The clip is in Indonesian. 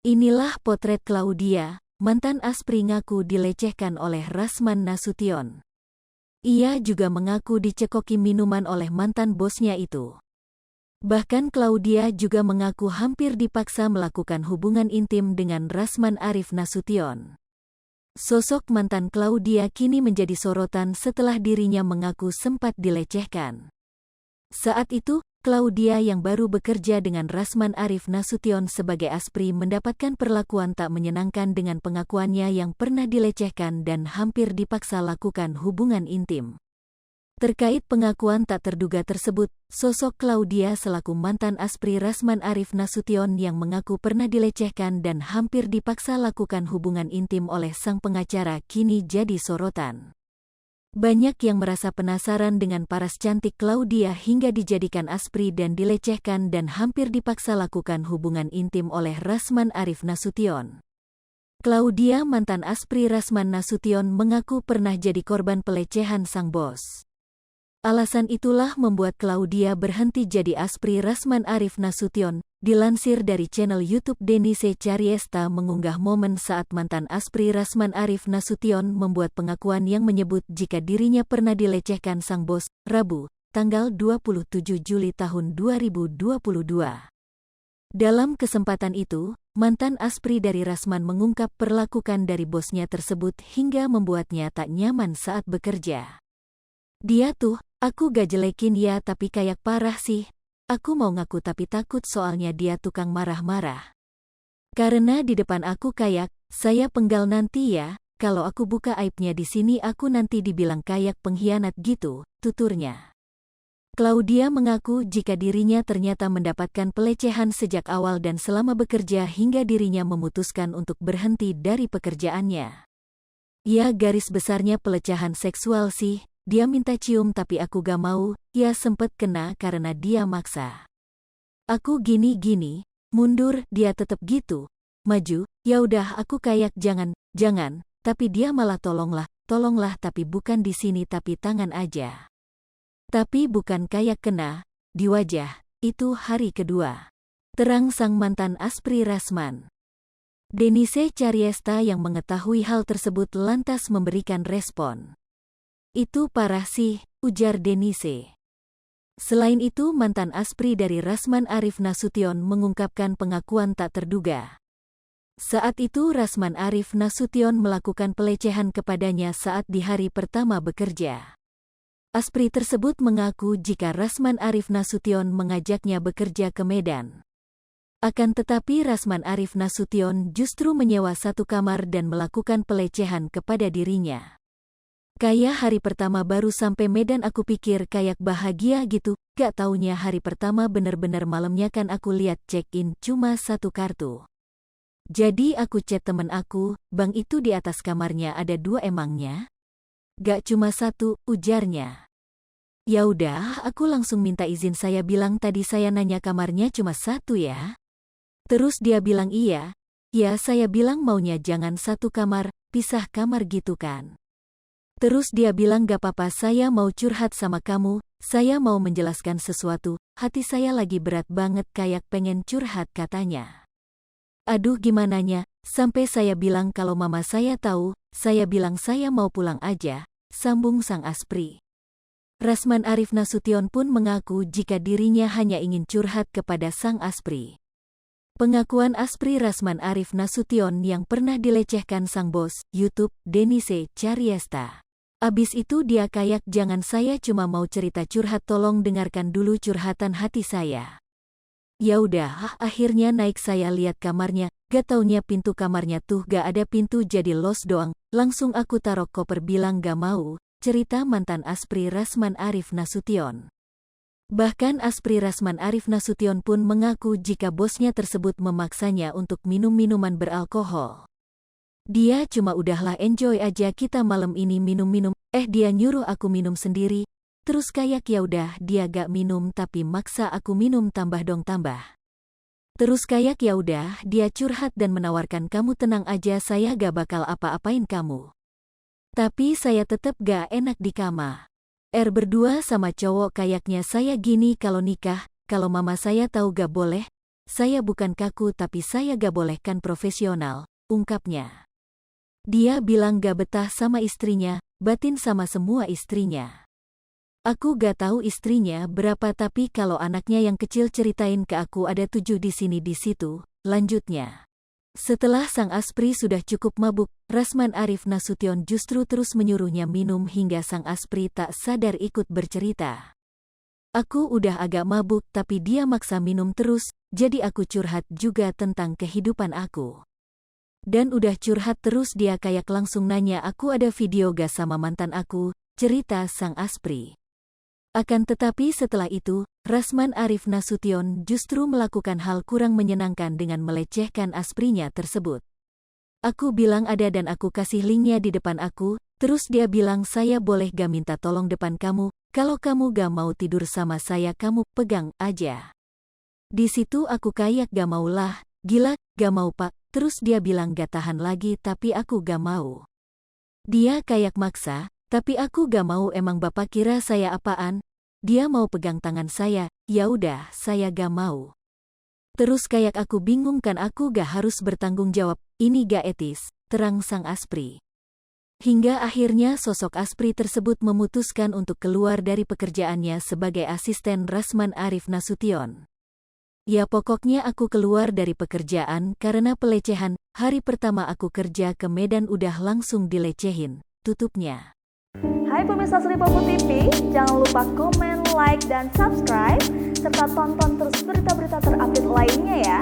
Inilah potret Claudia, mantan Aspri ngaku dilecehkan oleh Rasman Nasution. Ia juga mengaku dicekoki minuman oleh mantan bosnya itu. Bahkan Claudia juga mengaku hampir dipaksa melakukan hubungan intim dengan Rasman Arif Nasution. Sosok mantan Claudia kini menjadi sorotan setelah dirinya mengaku sempat dilecehkan. Saat itu, Claudia yang baru bekerja dengan Rasman Arif Nasution sebagai Aspri mendapatkan perlakuan tak menyenangkan dengan pengakuannya yang pernah dilecehkan dan hampir dipaksa lakukan hubungan intim. Terkait pengakuan tak terduga tersebut, sosok Claudia selaku mantan Aspri Rasman Arif Nasution yang mengaku pernah dilecehkan dan hampir dipaksa lakukan hubungan intim oleh sang pengacara kini jadi sorotan. Banyak yang merasa penasaran dengan paras cantik Claudia hingga dijadikan Aspri dan dilecehkan dan hampir dipaksa lakukan hubungan intim oleh Rasman Arif Nasution. Claudia mantan Aspri Rasman Nasution mengaku pernah jadi korban pelecehan sang bos. Alasan itulah membuat Claudia berhenti jadi Aspri Rasman Arif Nasution. Dilansir dari channel YouTube Denise Cariesta mengunggah momen saat mantan Aspri Rasman Arif Nasution membuat pengakuan yang menyebut jika dirinya pernah dilecehkan sang bos, Rabu, tanggal 27 Juli tahun 2022. Dalam kesempatan itu, mantan Aspri dari Rasman mengungkap perlakuan dari bosnya tersebut hingga membuatnya tak nyaman saat bekerja. Dia tuh, aku gak jelekin ya tapi kayak parah sih. Aku mau ngaku tapi takut soalnya dia tukang marah-marah. Karena di depan aku kayak, saya penggal nanti ya, kalau aku buka aibnya di sini aku nanti dibilang kayak pengkhianat gitu, tuturnya. Claudia mengaku jika dirinya ternyata mendapatkan pelecehan sejak awal dan selama bekerja hingga dirinya memutuskan untuk berhenti dari pekerjaannya. Ya garis besarnya pelecehan seksual sih. Dia minta cium tapi aku gak mau, ya sempet kena karena dia maksa. Aku gini-gini, mundur, dia tetep gitu. Maju, ya udah aku kayak jangan, tapi dia malah tolonglah tapi bukan di sini tapi tangan aja. Tapi bukan kayak kena, di wajah, itu hari kedua. Terang sang mantan Aspri Rasman. Denise Cariesta yang mengetahui hal tersebut lantas memberikan respon. Itu parah sih, ujar Denise. Selain itu mantan Aspri dari Rasman Arif Nasution mengungkapkan pengakuan tak terduga. Saat itu Rasman Arif Nasution melakukan pelecehan kepadanya saat di hari pertama bekerja. Aspri tersebut mengaku jika Rasman Arif Nasution mengajaknya bekerja ke Medan. Akan tetapi Rasman Arif Nasution justru menyewa satu kamar dan melakukan pelecehan kepada dirinya. Kayak hari pertama baru sampai Medan aku pikir kayak bahagia gitu, gak taunya hari pertama bener-bener malamnya kan aku lihat check-in cuma satu kartu. Jadi aku chat temen aku, bang itu di atas kamarnya ada 2 emangnya? Gak cuma 1, ujarnya. Ya udah, aku langsung minta izin saya bilang tadi saya nanya kamarnya cuma 1 ya. Terus dia bilang iya, ya saya bilang maunya jangan 1 kamar, pisah kamar gitu kan. Terus dia bilang gak apa-apa saya mau curhat sama kamu, saya mau menjelaskan sesuatu, hati saya lagi berat banget kayak pengen curhat katanya. Aduh gimananya, sampai saya bilang kalau mama saya tahu, saya bilang saya mau pulang aja, sambung sang Aspri. Rasman Arif Nasution pun mengaku jika dirinya hanya ingin curhat kepada sang Aspri. Pengakuan Aspri Rasman Arif Nasution yang pernah dilecehkan sang bos, YouTube, Denise Cariesta. Abis itu dia kayak jangan saya cuma mau cerita curhat tolong dengarkan dulu curhatan hati saya. Ya udah, akhirnya naik saya lihat kamarnya, gak taunya pintu kamarnya tuh gak ada pintu jadi los doang, langsung aku taruh koper bilang gak mau, cerita mantan Aspri Rasman Arif Nasution. Bahkan Aspri Rasman Arif Nasution pun mengaku jika bosnya tersebut memaksanya untuk minum minuman beralkohol. Dia cuma udahlah enjoy aja kita malam ini minum-minum, dia nyuruh aku minum sendiri, terus kayak ya udah dia gak minum tapi maksa aku minum tambah dong tambah. Terus kayak ya udah dia curhat dan menawarkan kamu tenang aja saya gak bakal apa-apain kamu. Tapi saya tetep gak enak di kamar. Berdua sama cowok kayaknya saya gini kalau nikah, kalau mama saya tahu gak boleh, saya bukan kaku tapi saya gak bolehkan profesional, ungkapnya. Dia bilang gak betah sama istrinya, batin sama semua istrinya. Aku gak tahu istrinya berapa tapi kalau anaknya yang kecil ceritain ke aku ada 7 di sini di situ, lanjutnya. Setelah sang aspri sudah cukup mabuk, Rasman Arif Nasution justru terus menyuruhnya minum hingga sang aspri tak sadar ikut bercerita. Aku udah agak mabuk tapi dia maksa minum terus, jadi aku curhat juga tentang kehidupan aku. Dan udah curhat terus dia kayak langsung nanya aku ada video gak sama mantan aku, cerita sang aspri. Akan tetapi setelah itu, Rasman Arif Nasution justru melakukan hal kurang menyenangkan dengan melecehkan asprinya tersebut. Aku bilang ada dan aku kasih linknya di depan aku, terus dia bilang saya boleh gak minta tolong depan kamu, kalau kamu gak mau tidur sama saya kamu pegang aja. Di situ aku kayak gak mau lah, gila, gak mau pak, terus dia bilang gak tahan lagi tapi aku gak mau. Dia kayak maksa, tapi aku gak mau emang bapak kira saya apaan? Dia mau pegang tangan saya, ya udah saya gak mau. Terus kayak aku bingung kan aku gak harus bertanggung jawab, ini gak etis, terang sang aspri. Hingga akhirnya sosok aspri tersebut memutuskan untuk keluar dari pekerjaannya sebagai asisten Rasman Arif Nasution. Ya pokoknya aku keluar dari pekerjaan karena pelecehan, hari pertama aku kerja ke Medan udah langsung dilecehin, tutupnya. Hai pemirsa Sri Popo TV, jangan lupa komen, like, dan subscribe, serta tonton terus berita-berita terupdate lainnya ya.